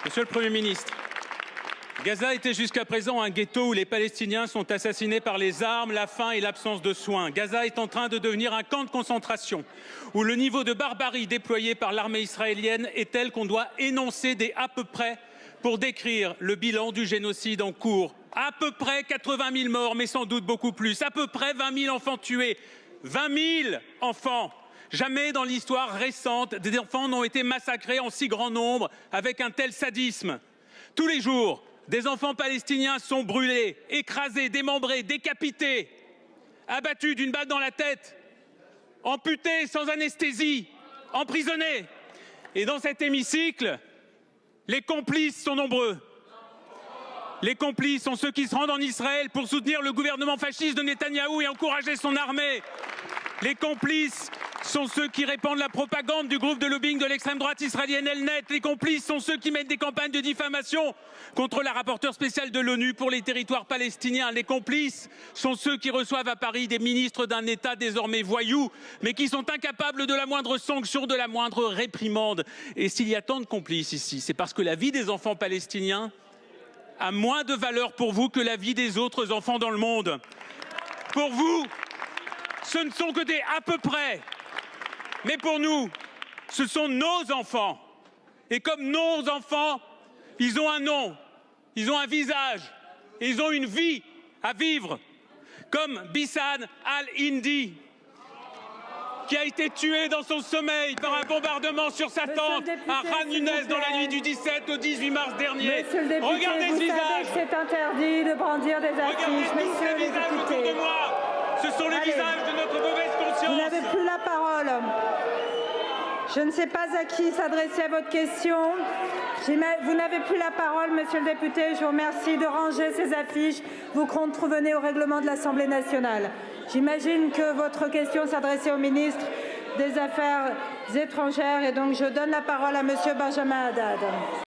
Monsieur le Premier ministre, Gaza était jusqu'à présent un ghetto où les Palestiniens sont assassinés par les armes, la faim et l'absence de soins. Gaza est en train de devenir un camp de concentration où le niveau de barbarie déployé par l'armée israélienne est tel qu'on doit énoncer des à peu près pour décrire le bilan du génocide en cours. À peu près 80 000 morts, mais sans doute beaucoup plus. À peu près 20 000 enfants tués. 20 000 enfants. Jamais dans l'histoire récente, des enfants n'ont été massacrés en si grand nombre avec un tel sadisme. Tous les jours, des enfants palestiniens sont brûlés, écrasés, démembrés, décapités, abattus d'une balle dans la tête, amputés sans anesthésie, emprisonnés. Et dans cet hémicycle, les complices sont nombreux. Les complices sont ceux qui se rendent en Israël pour soutenir le gouvernement fasciste de Netanyahou et encourager son armée. Les complices sont ceux qui répandent la propagande du groupe de lobbying de l'extrême droite israélienne Elnet. Les complices sont ceux qui mènent des campagnes de diffamation contre la rapporteure spéciale de l'ONU pour les territoires palestiniens. Les complices sont ceux qui reçoivent à Paris des ministres d'un État désormais voyou, mais qui sont incapables de la moindre sanction, de la moindre réprimande. Et s'il y a tant de complices ici, c'est parce que la vie des enfants palestiniens a moins de valeur pour vous que la vie des autres enfants dans le monde. Pour vous, ce ne sont que des à peu près. Mais pour nous, ce sont nos enfants. Et comme nos enfants, ils ont un nom, ils ont un visage, et ils ont une vie à vivre. Comme Bissane Al-Hindi, qui a été tué dans son sommeil par un bombardement sur sa tente à Khan Younes dans la nuit du 17 au 18 mars dernier. Monsieur le député, regardez ce visage. C'est interdit de brandir des affiches. Regardez tous les visages autour de moi. Ce sont les visages de notre mauvaise conscience. Vous n'avez plus la parole. Je ne sais pas à qui s'adresser à votre question. Vous n'avez plus la parole, monsieur le député. Je vous remercie de ranger ces affiches. Vous contrevenez au règlement de l'Assemblée nationale. J'imagine que votre question s'adressait au ministre des Affaires étrangères et donc je donne la parole à monsieur Benjamin Haddad.